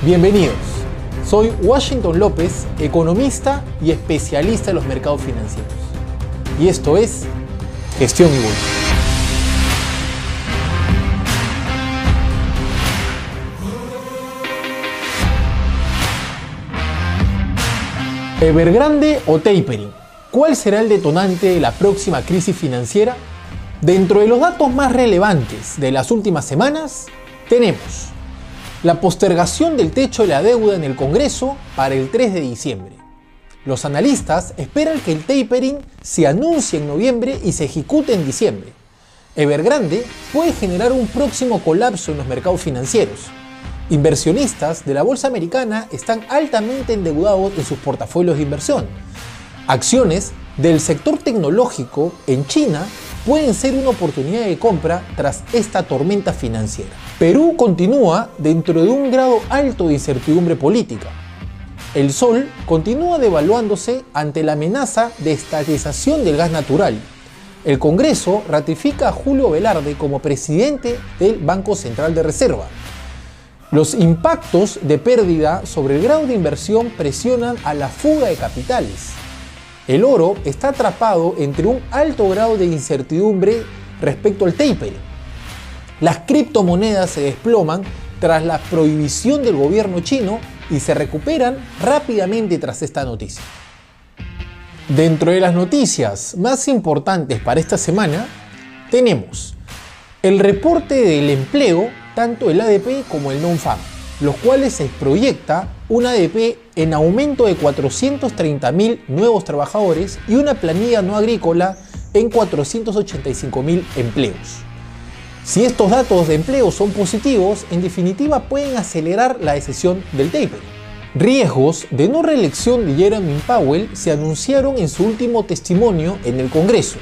Bienvenidos, soy Washington López, economista y especialista en los mercados financieros. Y esto es Gestión y Bolsa. ¿Evergrande o tapering? ¿Cuál será el detonante de la próxima crisis financiera? Dentro de los datos más relevantes de las últimas semanas, tenemos la postergación del techo de la deuda en el Congreso para el 3 de diciembre. Los analistas esperan que el tapering se anuncie en noviembre y se ejecute en diciembre. Evergrande puede generar un próximo colapso en los mercados financieros. Inversionistas de la bolsa americana están altamente endeudados en sus portafolios de inversión. Acciones del sector tecnológico en China pueden ser una oportunidad de compra tras esta tormenta financiera. Perú continúa dentro de un grado alto de incertidumbre política. El sol continúa devaluándose ante la amenaza de estatización del gas natural. El Congreso ratifica a Julio Velarde como presidente del Banco Central de Reserva. Los impactos de pérdida sobre el grado de inversión presionan a la fuga de capitales. El oro está atrapado entre un alto grado de incertidumbre respecto al tapering. Las criptomonedas se desploman tras la prohibición del gobierno chino y se recuperan rápidamente tras esta noticia. Dentro de las noticias más importantes para esta semana, tenemos el reporte del empleo, tanto el ADP como el non-farm, los cuales se proyecta un ADP en aumento de 430.000 nuevos trabajadores y una planilla no agrícola en 485.000 empleos. Si estos datos de empleo son positivos, en definitiva pueden acelerar la decisión del tapering. Riesgos de no reelección de Jerome Powell se anunciaron en su último testimonio en el Congreso.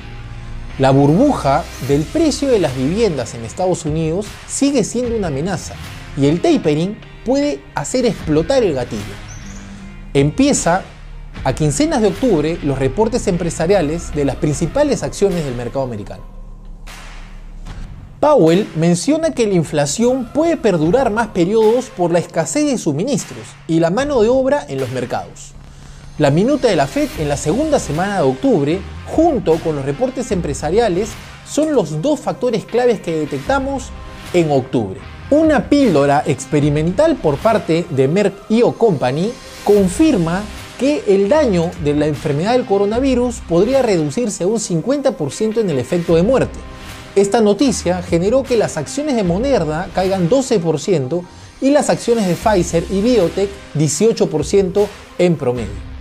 La burbuja del precio de las viviendas en Estados Unidos sigue siendo una amenaza y el tapering puede hacer explotar el gatillo. Empieza a quincenas de octubre los reportes empresariales de las principales acciones del mercado americano. Powell menciona que la inflación puede perdurar más periodos por la escasez de suministros y la mano de obra en los mercados. La minuta de la Fed en la segunda semana de octubre, junto con los reportes empresariales, son los dos factores claves que detectamos en octubre. Una píldora experimental por parte de Merck Company confirma que el daño de la enfermedad del coronavirus podría reducirse a un 50% en el efecto de muerte. Esta noticia generó que las acciones de Moderna caigan 12% y las acciones de Pfizer y Biotech 18% en promedio.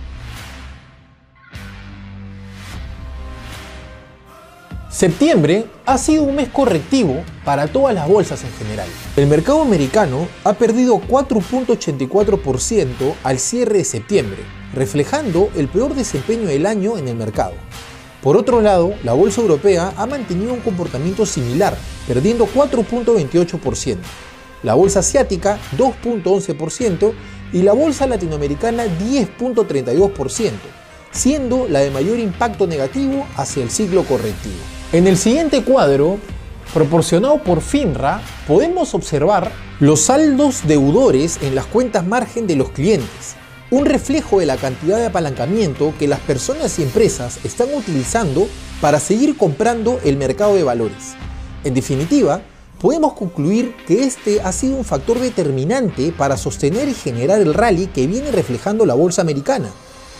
Septiembre ha sido un mes correctivo para todas las bolsas en general. El mercado americano ha perdido 4.84% al cierre de septiembre, reflejando el peor desempeño del año en el mercado. Por otro lado, la bolsa europea ha mantenido un comportamiento similar, perdiendo 4.28%, la bolsa asiática 2.11% y la bolsa latinoamericana 10.32%, siendo la de mayor impacto negativo hacia el ciclo correctivo. En el siguiente cuadro, proporcionado por FINRA, podemos observar los saldos deudores en las cuentas margen de los clientes, un reflejo de la cantidad de apalancamiento que las personas y empresas están utilizando para seguir comprando el mercado de valores. En definitiva, podemos concluir que este ha sido un factor determinante para sostener y generar el rally que viene reflejando la bolsa americana,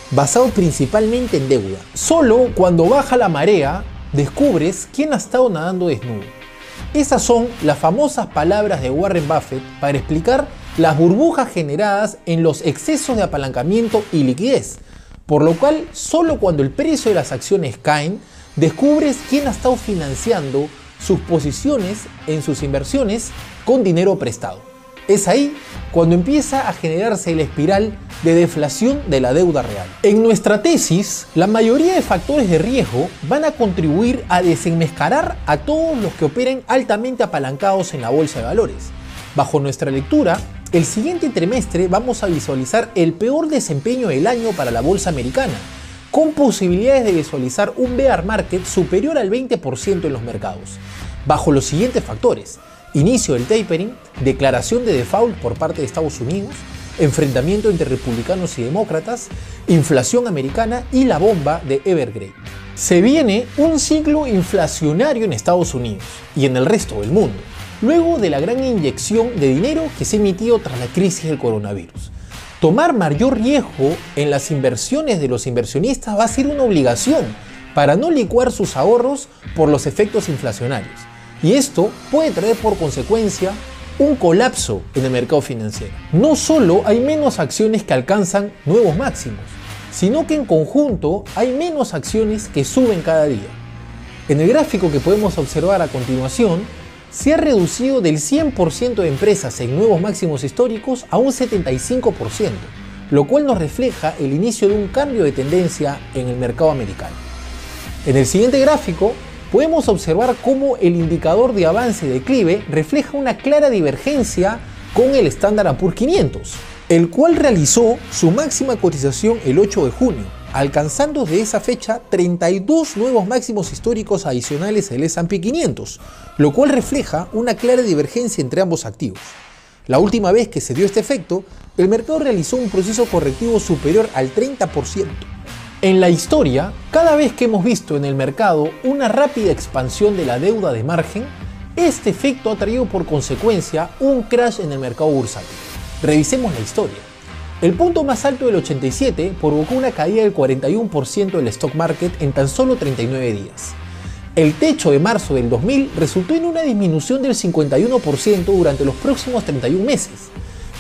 basado principalmente en deuda. Solo cuando baja la marea, descubres quién ha estado nadando desnudo. Esas son las famosas palabras de Warren Buffett para explicar las burbujas generadas en los excesos de apalancamiento y liquidez, por lo cual solo cuando el precio de las acciones caen, descubres quién ha estado financiando sus posiciones en sus inversiones con dinero prestado. Es ahí cuando empieza a generarse la espiral de deflación de la deuda real. En nuestra tesis, la mayoría de factores de riesgo van a contribuir a desenmascarar a todos los que operen altamente apalancados en la bolsa de valores. Bajo nuestra lectura, el siguiente trimestre vamos a visualizar el peor desempeño del año para la bolsa americana, con posibilidades de visualizar un bear market superior al 20% en los mercados, bajo los siguientes factores: inicio del tapering, declaración de default por parte de Estados Unidos, enfrentamiento entre republicanos y demócratas, inflación americana y la bomba de Evergrande. Se viene un ciclo inflacionario en Estados Unidos y en el resto del mundo, luego de la gran inyección de dinero que se emitió tras la crisis del coronavirus. Tomar mayor riesgo en las inversiones de los inversionistas va a ser una obligación para no licuar sus ahorros por los efectos inflacionarios. Y esto puede traer por consecuencia un colapso en el mercado financiero. No solo hay menos acciones que alcanzan nuevos máximos, sino que en conjunto hay menos acciones que suben cada día. En el gráfico que podemos observar a continuación, se ha reducido del 100% de empresas en nuevos máximos históricos a un 75%, lo cual nos refleja el inicio de un cambio de tendencia en el mercado americano. En el siguiente gráfico podemos observar cómo el indicador de avance y declive refleja una clara divergencia con el Standard & Poor's 500, el cual realizó su máxima cotización el 8 de junio, alcanzando desde esa fecha 32 nuevos máximos históricos adicionales del S&P 500, lo cual refleja una clara divergencia entre ambos activos. La última vez que se dio este efecto, el mercado realizó un proceso correctivo superior al 30%. En la historia, cada vez que hemos visto en el mercado una rápida expansión de la deuda de margen, este efecto ha traído por consecuencia un crash en el mercado bursátil. Revisemos la historia. El punto más alto del 87 provocó una caída del 41% del stock market en tan solo 39 días. El techo de marzo del 2000 resultó en una disminución del 51% durante los próximos 31 meses.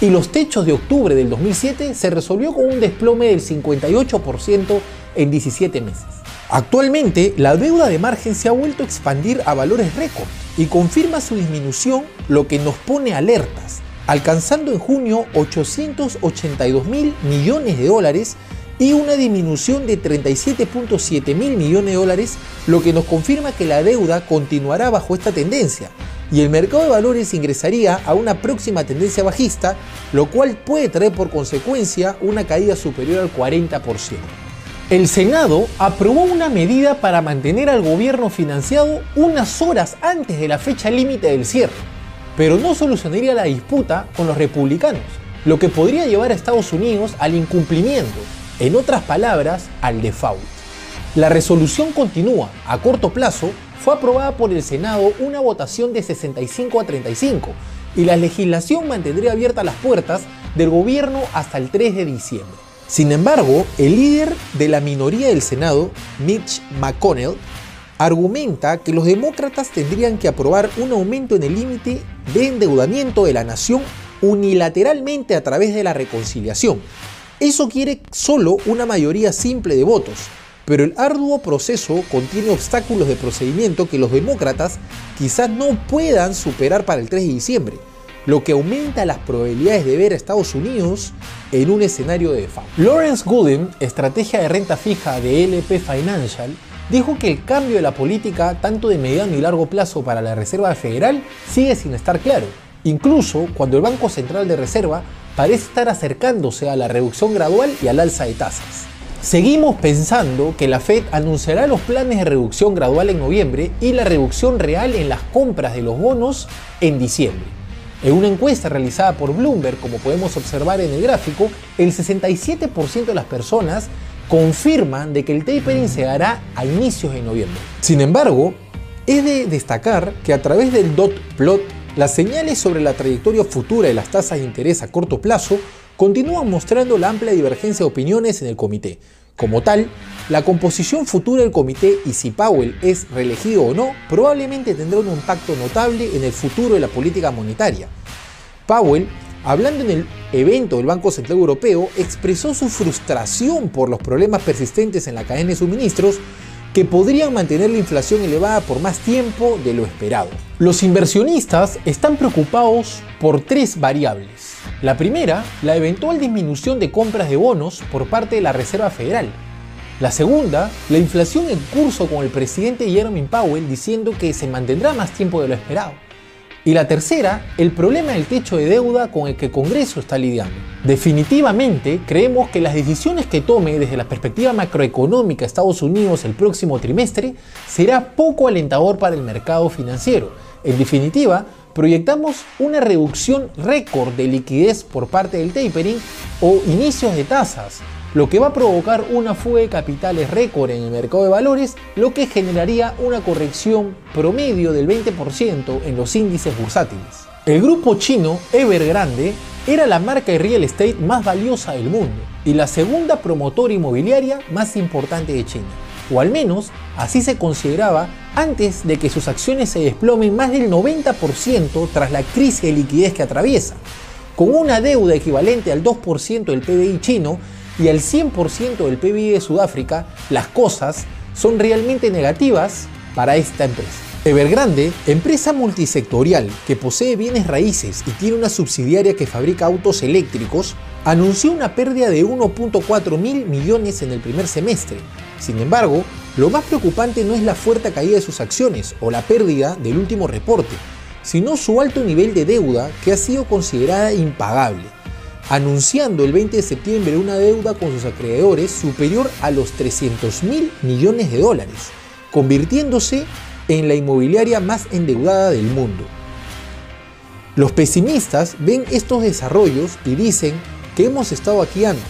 Y los techos de octubre del 2007 se resolvió con un desplome del 58% en 17 meses. Actualmente, la deuda de margen se ha vuelto a expandir a valores récord y confirma su disminución, lo que nos pone alertas, alcanzando en junio 882 mil millones de dólares y una disminución de 37.7 mil millones de dólares, lo que nos confirma que la deuda continuará bajo esta tendencia y el mercado de valores ingresaría a una próxima tendencia bajista, lo cual puede traer por consecuencia una caída superior al 40%. El Senado aprobó una medida para mantener al gobierno financiado unas horas antes de la fecha límite del cierre, pero no solucionaría la disputa con los republicanos, lo que podría llevar a Estados Unidos al incumplimiento, en otras palabras, al default. La resolución continúa. A corto plazo, fue aprobada por el Senado una votación de 65 a 35 y la legislación mantendría abiertas las puertas del gobierno hasta el 3 de diciembre. Sin embargo, el líder de la minoría del Senado, Mitch McConnell, argumenta que los demócratas tendrían que aprobar un aumento en el límite de endeudamiento de la nación unilateralmente a través de la reconciliación. Eso quiere solo una mayoría simple de votos, pero el arduo proceso contiene obstáculos de procedimiento que los demócratas quizás no puedan superar para el 3 de diciembre, lo que aumenta las probabilidades de ver a Estados Unidos en un escenario de default. Lawrence Goodin, estrategia de renta fija de LP Financial, dijo que el cambio de la política tanto de mediano y largo plazo para la Reserva Federal sigue sin estar claro, incluso cuando el Banco Central de Reserva parece estar acercándose a la reducción gradual y al alza de tasas. Seguimos pensando que la Fed anunciará los planes de reducción gradual en noviembre y la reducción real en las compras de los bonos en diciembre. En una encuesta realizada por Bloomberg, como podemos observar en el gráfico, el 67% de las personas confirman de que el tapering se dará a inicios de noviembre. Sin embargo, es de destacar que a través del dot plot, las señales sobre la trayectoria futura de las tasas de interés a corto plazo continúan mostrando la amplia divergencia de opiniones en el comité. Como tal, la composición futura del comité y si Powell es reelegido o no probablemente tendrá un impacto notable en el futuro de la política monetaria. Powell, hablando en el evento del Banco Central Europeo, expresó su frustración por los problemas persistentes en la cadena de suministros que podrían mantener la inflación elevada por más tiempo de lo esperado. Los inversionistas están preocupados por tres variables. La primera, la eventual disminución de compras de bonos por parte de la Reserva Federal. La segunda, la inflación en curso con el presidente Jerome Powell diciendo que se mantendrá más tiempo de lo esperado. Y la tercera, el problema del techo de deuda con el que el Congreso está lidiando. Definitivamente creemos que las decisiones que tome desde la perspectiva macroeconómica Estados Unidos el próximo trimestre será poco alentador para el mercado financiero. En definitiva, proyectamos una reducción récord de liquidez por parte del tapering o inicios de tasas, lo que va a provocar una fuga de capitales récord en el mercado de valores, lo que generaría una corrección promedio del 20% en los índices bursátiles. El grupo chino Evergrande era la marca de real estate más valiosa del mundo y la segunda promotora inmobiliaria más importante de China, o al menos así se consideraba antes de que sus acciones se desplomen más del 90% tras la crisis de liquidez que atraviesa. Con una deuda equivalente al 2% del PBI chino y al 100% del PBI de Sudáfrica, las cosas son realmente negativas para esta empresa. Evergrande, empresa multisectorial que posee bienes raíces y tiene una subsidiaria que fabrica autos eléctricos, anunció una pérdida de 1.4 mil millones en el primer semestre. Sin embargo, lo más preocupante no es la fuerte caída de sus acciones o la pérdida del último reporte, sino su alto nivel de deuda que ha sido considerada impagable, anunciando el 20 de septiembre una deuda con sus acreedores superior a los 300 mil millones de dólares, convirtiéndose en la inmobiliaria más endeudada del mundo. Los pesimistas ven estos desarrollos y dicen que hemos estado aquí antes,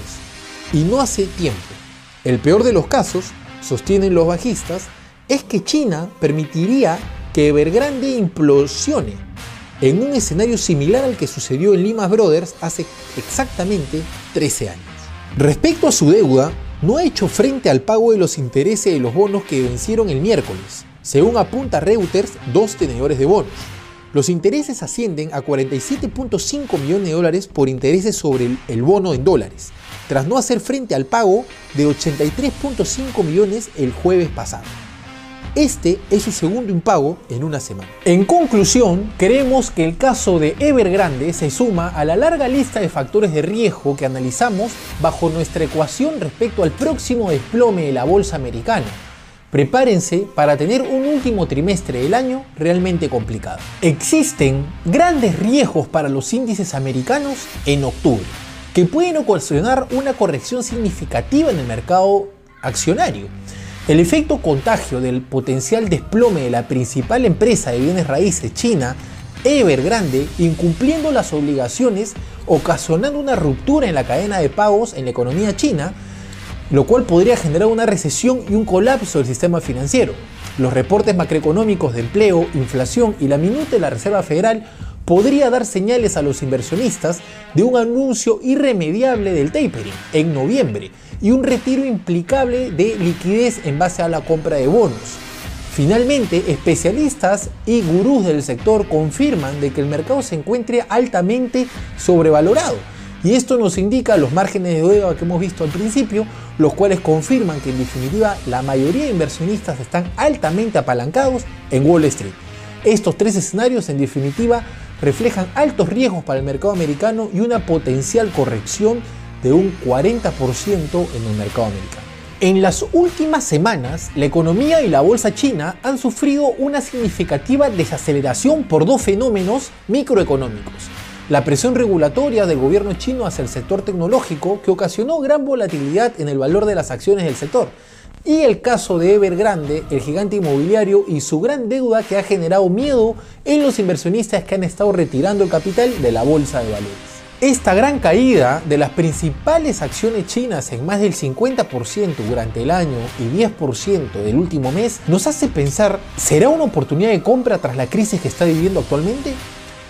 y no hace tiempo. El peor de los casos, sostienen los bajistas, es que China permitiría que Evergrande implosione en un escenario similar al que sucedió en Lehman Brothers hace exactamente 13 años. Respecto a su deuda, no ha hecho frente al pago de los intereses de los bonos que vencieron el miércoles, según apunta Reuters, 2 tenedores de bonos. Los intereses ascienden a 47.5 millones de dólares por intereses sobre el bono en dólares, tras no hacer frente al pago de 83.5 millones el jueves pasado. Este es su segundo impago en una semana. En conclusión, creemos que el caso de Evergrande se suma a la larga lista de factores de riesgo que analizamos bajo nuestra ecuación respecto al próximo desplome de la bolsa americana. Prepárense para tener un último trimestre del año realmente complicado. Existen grandes riesgos para los índices americanos en octubre, que pueden ocasionar una corrección significativa en el mercado accionario. El efecto contagio del potencial desplome de la principal empresa de bienes raíces china, Evergrande, incumpliendo las obligaciones, ocasionando una ruptura en la cadena de pagos en la economía china, lo cual podría generar una recesión y un colapso del sistema financiero. Los reportes macroeconómicos de empleo, inflación y la minuta de la Reserva Federal podría dar señales a los inversionistas de un anuncio irremediable del tapering en noviembre y un retiro implicable de liquidez en base a la compra de bonos. Finalmente, especialistas y gurús del sector confirman de que el mercado se encuentre altamente sobrevalorado, y esto nos indica los márgenes de deuda que hemos visto al principio, los cuales confirman que en definitiva la mayoría de inversionistas están altamente apalancados en Wall Street. Estos tres escenarios en definitiva reflejan altos riesgos para el mercado americano y una potencial corrección de un 40% en el mercado americano. En las últimas semanas, la economía y la bolsa china han sufrido una significativa desaceleración por dos fenómenos microeconómicos. La presión regulatoria del gobierno chino hacia el sector tecnológico, que ocasionó gran volatilidad en el valor de las acciones del sector, y el caso de Evergrande, el gigante inmobiliario, y su gran deuda que ha generado miedo en los inversionistas que han estado retirando el capital de la bolsa de valores. Esta gran caída de las principales acciones chinas en más del 50% durante el año y 10% del último mes nos hace pensar, ¿será una oportunidad de compra tras la crisis que está viviendo actualmente?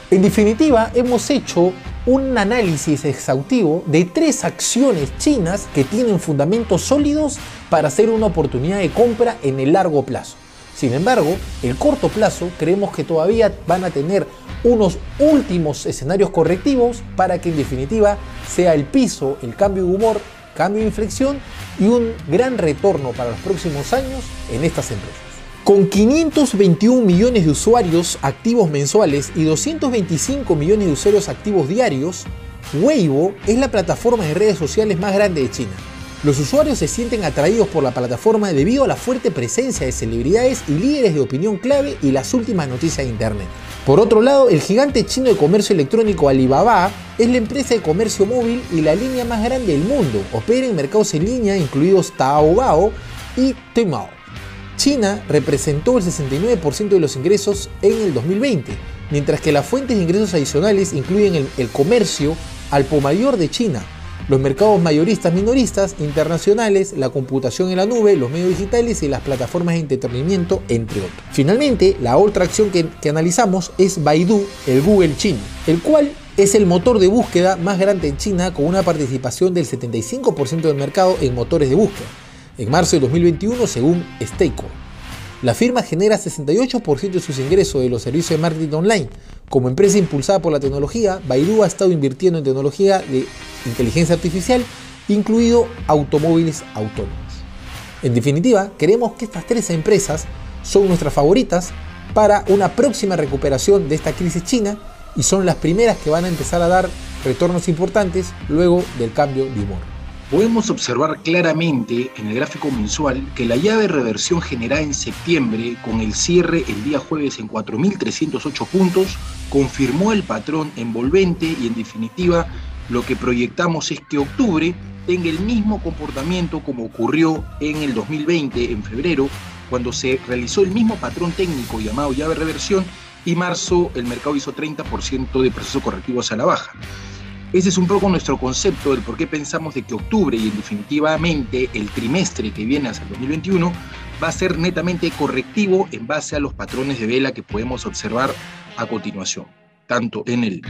En definitiva, hemos hecho un análisis exhaustivo de 3 acciones chinas que tienen fundamentos sólidos para ser una oportunidad de compra en el largo plazo. Sin embargo, el corto plazo creemos que todavía van a tener unos últimos escenarios correctivos para que en definitiva sea el piso, el cambio de humor, cambio de inflexión y un gran retorno para los próximos años en estas empresas. Con 521 millones de usuarios activos mensuales y 225 millones de usuarios activos diarios, Weibo es la plataforma de redes sociales más grande de China. Los usuarios se sienten atraídos por la plataforma debido a la fuerte presencia de celebridades y líderes de opinión clave y las últimas noticias de internet. Por otro lado, el gigante chino de comercio electrónico Alibaba es la empresa de comercio móvil y la línea más grande del mundo. Opera en mercados en línea incluidos Taobao y Tmall. China representó el 69% de los ingresos en el 2020, mientras que las fuentes de ingresos adicionales incluyen el comercio al por mayor de China, los mercados mayoristas minoristas internacionales, la computación en la nube, los medios digitales y las plataformas de entretenimiento, entre otros. Finalmente, la otra acción que analizamos es Baidu, el Google chino, el cual es el motor de búsqueda más grande en China, con una participación del 75% del mercado en motores de búsqueda, en marzo de 2021 según Stako. La firma genera 68% de sus ingresos de los servicios de marketing online. Como empresa impulsada por la tecnología, Baidu ha estado invirtiendo en tecnología de inteligencia artificial, incluido automóviles autónomos. En definitiva, creemos que estas tres empresas son nuestras favoritas para una próxima recuperación de esta crisis china y son las primeras que van a empezar a dar retornos importantes luego del cambio de humor. Podemos observar claramente en el gráfico mensual que la llave de reversión generada en septiembre, con el cierre el día jueves en 4.308 puntos, confirmó el patrón envolvente y en definitiva lo que proyectamos es que octubre tenga el mismo comportamiento como ocurrió en el 2020 en febrero, cuando se realizó el mismo patrón técnico llamado llave de reversión, y marzo el mercado hizo 30% de proceso correctivo hacia la baja. Ese es un poco nuestro concepto del por qué pensamos de que octubre y definitivamente el trimestre que viene hacia el 2021 va a ser netamente correctivo en base a los patrones de vela que podemos observar a continuación, tanto en el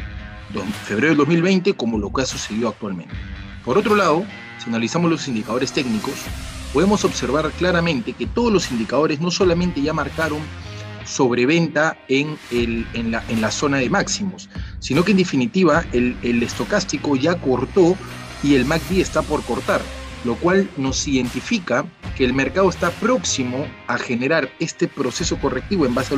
febrero del 2020 como lo que ha sucedido actualmente. Por otro lado, si analizamos los indicadores técnicos, podemos observar claramente que todos los indicadores no solamente ya marcaron sobreventa en la zona de máximos, sino que en definitiva el estocástico ya cortó y el MACD está por cortar, lo cual nos identifica que el mercado está próximo a generar este proceso correctivo en base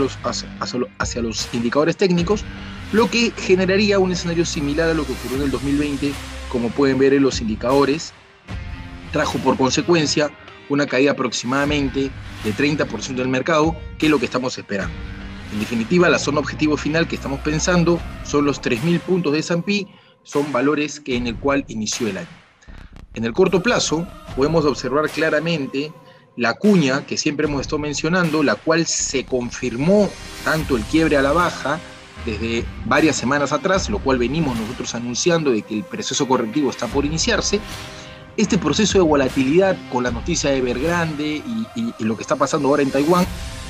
hacia los indicadores técnicos, lo que generaría un escenario similar a lo que ocurrió en el 2020, como pueden ver en los indicadores. Trajo por consecuencia una caída aproximadamente de 30% del mercado, que es lo que estamos esperando. En definitiva, la zona objetivo final que estamos pensando son los 3.000 puntos de S&P, son valores en el cual inició el año. En el corto plazo, podemos observar claramente la cuña que siempre hemos estado mencionando, la cual se confirmó tanto el quiebre a la baja desde varias semanas atrás, lo cual venimos nosotros anunciando de que el proceso correctivo está por iniciarse. Este proceso de volatilidad con la noticia de Evergrande y lo que está pasando ahora en Taiwán,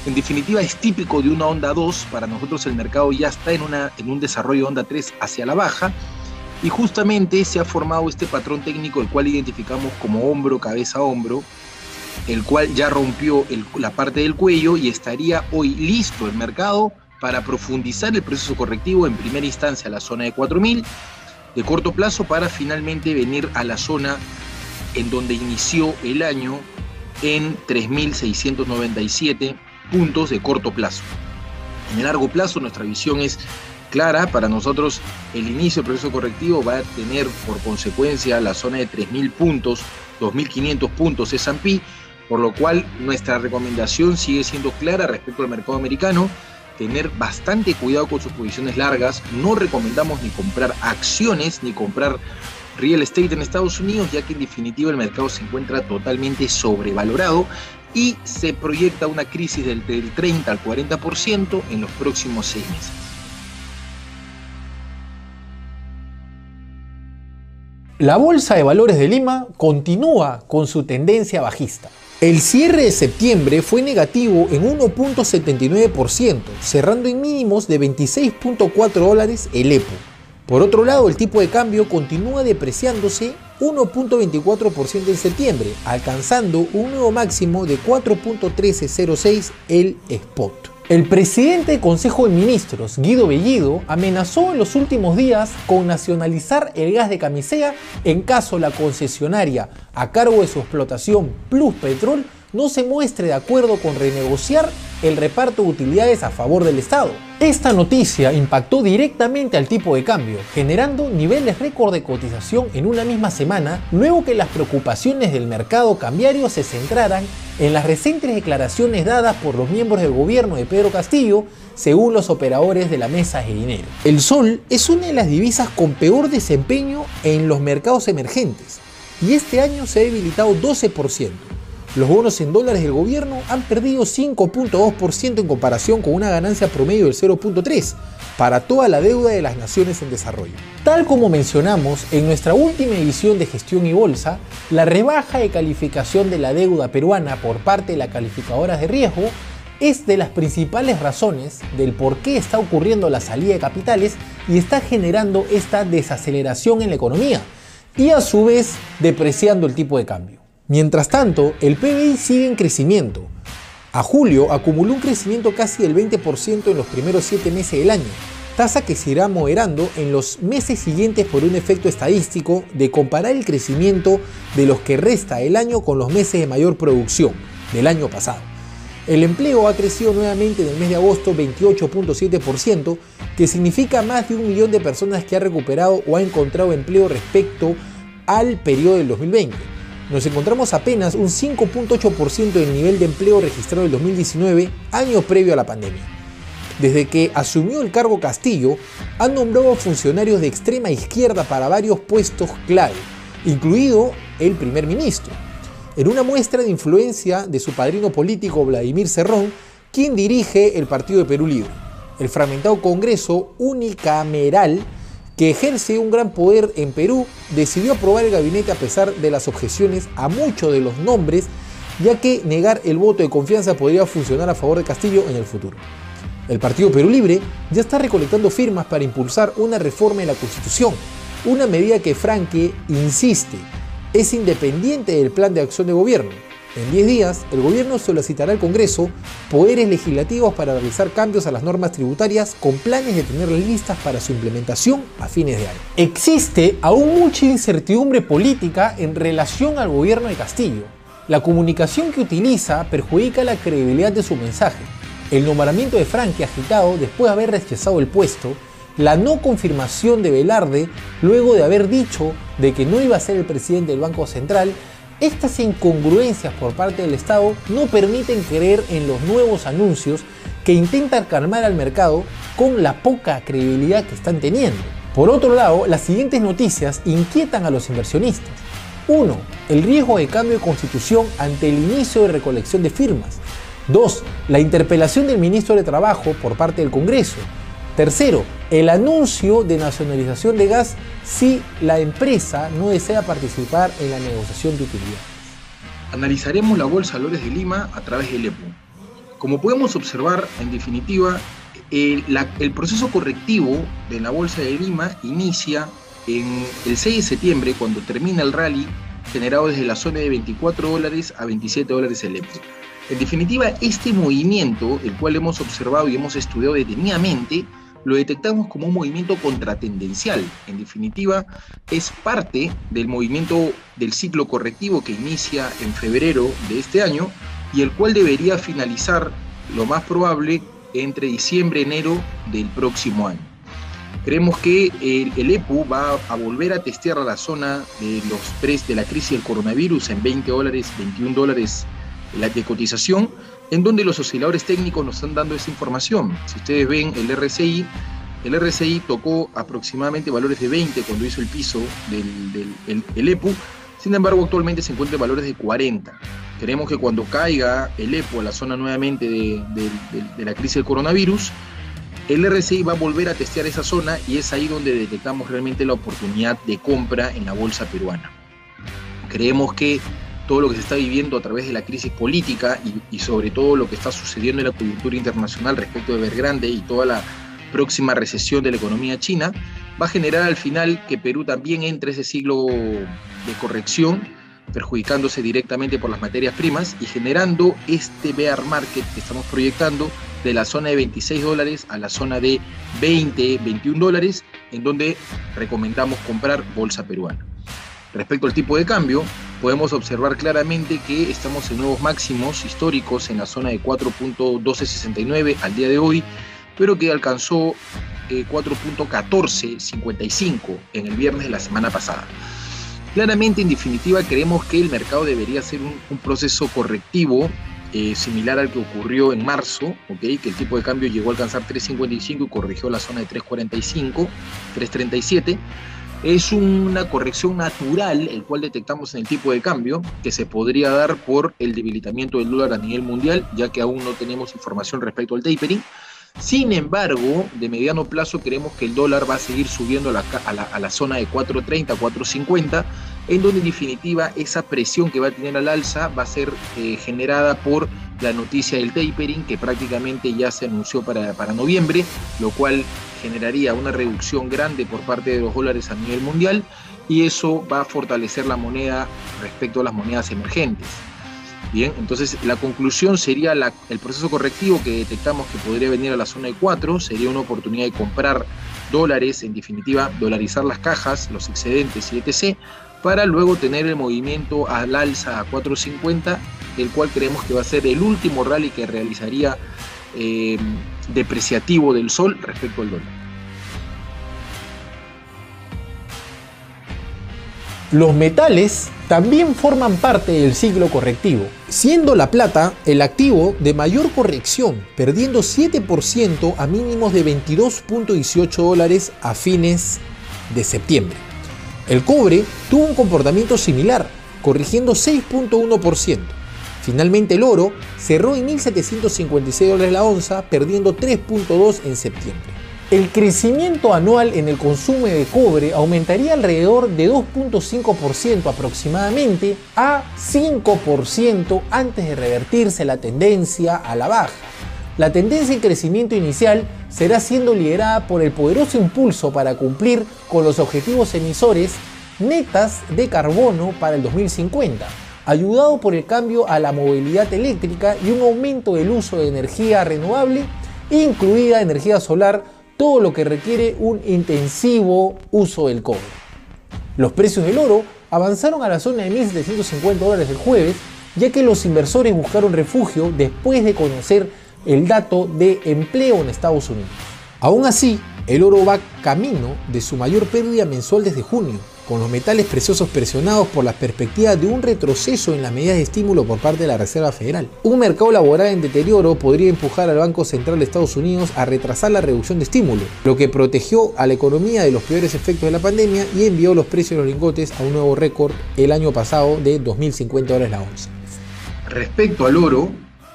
en definitiva es típico de una onda 2. Para nosotros el mercado ya está en un desarrollo de onda 3 hacia la baja, y justamente se ha formado este patrón técnico, el cual identificamos como hombro, cabeza, hombro, el cual ya rompió la parte del cuello y estaría hoy listo el mercado para profundizar el proceso correctivo, en primera instancia a la zona de 4.000 de corto plazo, para finalmente venir a la zona en donde inició el año en 3.697 puntos de corto plazo. En el largo plazo nuestra visión es clara. Para nosotros el inicio del proceso correctivo va a tener por consecuencia la zona de 3.000 puntos, 2.500 puntos S&P, por lo cual nuestra recomendación sigue siendo clara respecto al mercado americano: tener bastante cuidado con sus posiciones largas. No recomendamos ni comprar acciones ni comprar real estate en Estados Unidos, ya que en definitiva el mercado se encuentra totalmente sobrevalorado y se proyecta una crisis del 30 al 40% en los próximos 6 meses. La Bolsa de Valores de Lima continúa con su tendencia bajista. El cierre de septiembre fue negativo en 1.79%, cerrando en mínimos de $26.4 el EPO. Por otro lado, el tipo de cambio continúa depreciándose 1.24% en septiembre, alcanzando un nuevo máximo de 4.1306 el spot. El presidente del Consejo de Ministros, Guido Bellido, amenazó en los últimos días con nacionalizar el gas de Camisea en caso la concesionaria a cargo de su explotación Pluspetrol no se muestre de acuerdo con renegociar el reparto de utilidades a favor del Estado. Esta noticia impactó directamente al tipo de cambio, generando niveles récord de cotización en una misma semana, luego que las preocupaciones del mercado cambiario se centraran en las recientes declaraciones dadas por los miembros del gobierno de Pedro Castillo, según los operadores de la mesa de dinero. El sol es una de las divisas con peor desempeño en los mercados emergentes, y este año se ha debilitado 12%. Los bonos en dólares del gobierno han perdido 5.2% en comparación con una ganancia promedio del 0.3%, para toda la deuda de las naciones en desarrollo. Tal como mencionamos en nuestra última edición de Gestión y Bolsa, la rebaja de calificación de la deuda peruana por parte de las calificadoras de riesgo es de las principales razones del por qué está ocurriendo la salida de capitales y está generando esta desaceleración en la economía y a su vez depreciando el tipo de cambio. Mientras tanto, el PBI sigue en crecimiento. A julio acumuló un crecimiento casi del 20% en los primeros 7 meses del año, tasa que se irá moderando en los meses siguientes por un efecto estadístico de comparar el crecimiento de los que resta el año con los meses de mayor producción del año pasado. El empleo ha crecido nuevamente en el mes de agosto 28.7%, que significa más de 1 millón de personas que ha recuperado o ha encontrado empleo respecto al periodo del 2020. Nos encontramos apenas un 5.8% del nivel de empleo registrado en el 2019, año previo a la pandemia. Desde que asumió el cargo Castillo, han nombrado funcionarios de extrema izquierda para varios puestos clave, incluido el primer ministro, en una muestra de influencia de su padrino político Vladimir Cerrón, quien dirige el Partido de Perú Libre, el fragmentado Congreso unicameral que ejerce un gran poder en Perú. Decidió aprobar el gabinete a pesar de las objeciones a muchos de los nombres, ya que negar el voto de confianza podría funcionar a favor de Castillo en el futuro. El Partido Perú Libre ya está recolectando firmas para impulsar una reforma de la Constitución, una medida que Franque insiste es independiente del plan de acción de gobierno. En 10 días, el gobierno solicitará al Congreso poderes legislativos para realizar cambios a las normas tributarias con planes de tenerlas listas para su implementación a fines de año. Existe aún mucha incertidumbre política en relación al gobierno de Castillo. La comunicación que utiliza perjudica la credibilidad de su mensaje. El nombramiento de Franque agitado después de haber rechazado el puesto, la no confirmación de Velarde luego de haber dicho de que no iba a ser el presidente del Banco Central. Estas incongruencias por parte del Estado no permiten creer en los nuevos anuncios que intentan calmar al mercado con la poca credibilidad que están teniendo. Por otro lado, las siguientes noticias inquietan a los inversionistas. 1. El riesgo de cambio de constitución ante el inicio de recolección de firmas. 2. La interpelación del ministro de Trabajo por parte del Congreso. Tercero, el anuncio de nacionalización de gas si la empresa no desea participar en la negociación de utilidades. Analizaremos la Bolsa de Valores de Lima a través del EPU. Como podemos observar, en definitiva, el proceso correctivo de la Bolsa de Lima inicia en el 6 de septiembre, cuando termina el rally generado desde la zona de $24 a $27 el EPU. En definitiva, este movimiento, el cual hemos observado y hemos estudiado detenidamente, lo detectamos como un movimiento contratendencial. En definitiva, es parte del movimiento del ciclo correctivo que inicia en febrero de este año y el cual debería finalizar, lo más probable, entre diciembre y enero del próximo año. Creemos que el EPU va a volver a testear la zona de los precios de la crisis del coronavirus en $20, $21 de cotización, en donde los osciladores técnicos nos están dando esa información. Si ustedes ven el RSI tocó aproximadamente valores de 20 cuando hizo el piso del EPU, sin embargo actualmente se encuentra en valores de 40. Creemos que cuando caiga el EPU a la zona nuevamente de la crisis del coronavirus, el RSI va a volver a testear esa zona y es ahí donde detectamos realmente la oportunidad de compra en la bolsa peruana. Creemos que todo lo que se está viviendo a través de la crisis política y sobre todo lo que está sucediendo en la coyuntura internacional respecto de Evergrande y toda la próxima recesión de la economía china, va a generar al final que Perú también entre ese ciclo de corrección, perjudicándose directamente por las materias primas y generando este bear market que estamos proyectando de la zona de $26 a la zona de $20, $21, en donde recomendamos comprar bolsa peruana. Respecto al tipo de cambio, podemos observar claramente que estamos en nuevos máximos históricos en la zona de 4.1269 al día de hoy, pero que alcanzó 4.1455 en el viernes de la semana pasada. Claramente, en definitiva, creemos que el mercado debería ser un proceso correctivo similar al que ocurrió en marzo, que el tipo de cambio llegó a alcanzar 3.55 y corrigió la zona de 3.45, 3.37. Es una corrección natural, el cual detectamos en el tipo de cambio, que se podría dar por el debilitamiento del dólar a nivel mundial, ya que aún no tenemos información respecto al tapering. Sin embargo, de mediano plazo creemos que el dólar va a seguir subiendo a la zona de 4.30, 4.50, en donde en definitiva esa presión que va a tener al alza va a ser generada por la noticia del tapering, que prácticamente ya se anunció para noviembre, lo cual generaría una reducción grande por parte de los dólares a nivel mundial, y eso va a fortalecer la moneda respecto a las monedas emergentes. Bien, entonces la conclusión sería el proceso correctivo que detectamos que podría venir a la zona de 4, sería una oportunidad de comprar dólares, en definitiva dolarizar las cajas, los excedentes y etc., para luego tener el movimiento al alza a 4.50, el cual creemos que va a ser el último rally que realizaría depreciativo del sol respecto al dólar. Los metales también forman parte del ciclo correctivo, siendo la plata el activo de mayor corrección, perdiendo 7% a mínimos de $22.18 a fines de septiembre. El cobre tuvo un comportamiento similar, corrigiendo 6.1%. Finalmente el oro cerró en $1.756 la onza, perdiendo 3.2% en septiembre. El crecimiento anual en el consumo de cobre aumentaría alrededor de 2.5% aproximadamente a 5% antes de revertirse la tendencia a la baja. La tendencia en crecimiento inicial será siendo liderada por el poderoso impulso para cumplir con los objetivos emisores netas de carbono para el 2050, ayudado por el cambio a la movilidad eléctrica y un aumento del uso de energía renovable, incluida energía solar, todo lo que requiere un intensivo uso del cobre. Los precios del oro avanzaron a la zona de $1.750 el jueves, ya que los inversores buscaron refugio después de conocer el dato de empleo en Estados Unidos. Aún así, el oro va camino de su mayor pérdida mensual desde junio, con los metales preciosos presionados por las perspectivas de un retroceso en las medidas de estímulo por parte de la Reserva Federal. Un mercado laboral en deterioro podría empujar al Banco Central de Estados Unidos a retrasar la reducción de estímulo, lo que protegió a la economía de los peores efectos de la pandemia y envió los precios de los lingotes a un nuevo récord el año pasado de $2.050 la onza. Respecto al oro,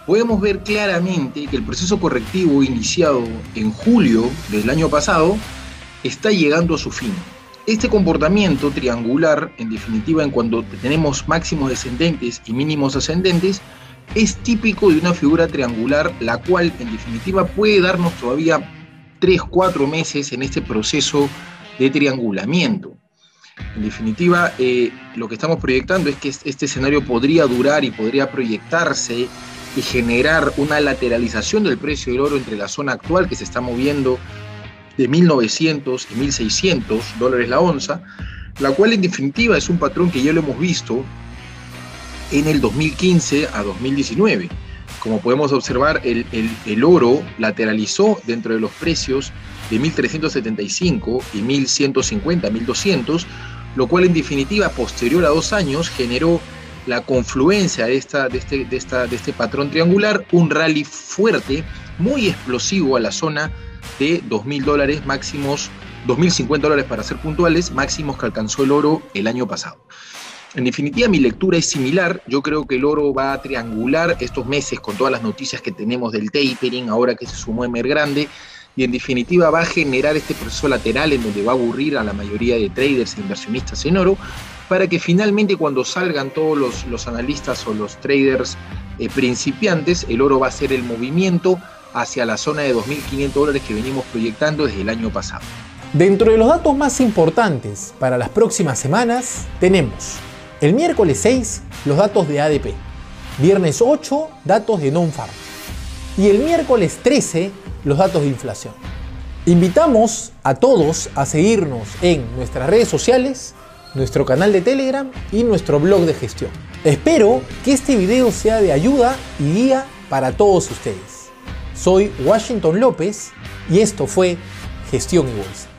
podemos ver claramente que el proceso correctivo iniciado en julio del año pasado está llegando a su fin. Este comportamiento triangular, en definitiva, en cuando tenemos máximos descendentes y mínimos ascendentes, es típico de una figura triangular, la cual en definitiva puede darnos todavía 3-4 meses en este proceso de triangulamiento. En definitiva, lo que estamos proyectando es que este escenario podría durar y podría proyectarse y generar una lateralización del precio del oro entre la zona actual, que se está moviendo de $1.900 y $1.600 la onza, la cual en definitiva es un patrón que ya lo hemos visto en el 2015 a 2019. Como podemos observar, el oro lateralizó dentro de los precios de 1.375 y 1.150, 1.200, lo cual en definitiva posterior a 2 años generó la confluencia de este patrón triangular, un rally fuerte, muy explosivo a la zona de $2.000 máximos, $2.050 para ser puntuales, máximos que alcanzó el oro el año pasado. En definitiva, mi lectura es similar. Yo creo que el oro va a triangular estos meses con todas las noticias que tenemos del tapering, ahora que se sumó Evergrande, y en definitiva va a generar este proceso lateral en donde va a aburrir a la mayoría de traders e inversionistas en oro, para que finalmente cuando salgan todos los analistas o los traders principiantes, el oro va a ser el movimiento hacia la zona de $2.500 que venimos proyectando desde el año pasado. Dentro de los datos más importantes para las próximas semanas tenemos el miércoles 6 los datos de ADP, viernes 8 datos de non-farm y el miércoles 13 los datos de inflación. Invitamos a todos a seguirnos en nuestras redes sociales, nuestro canal de Telegram y nuestro blog de gestión. Espero que este video sea de ayuda y guía para todos ustedes. Soy Washington López y esto fue Gestión y Bolsa.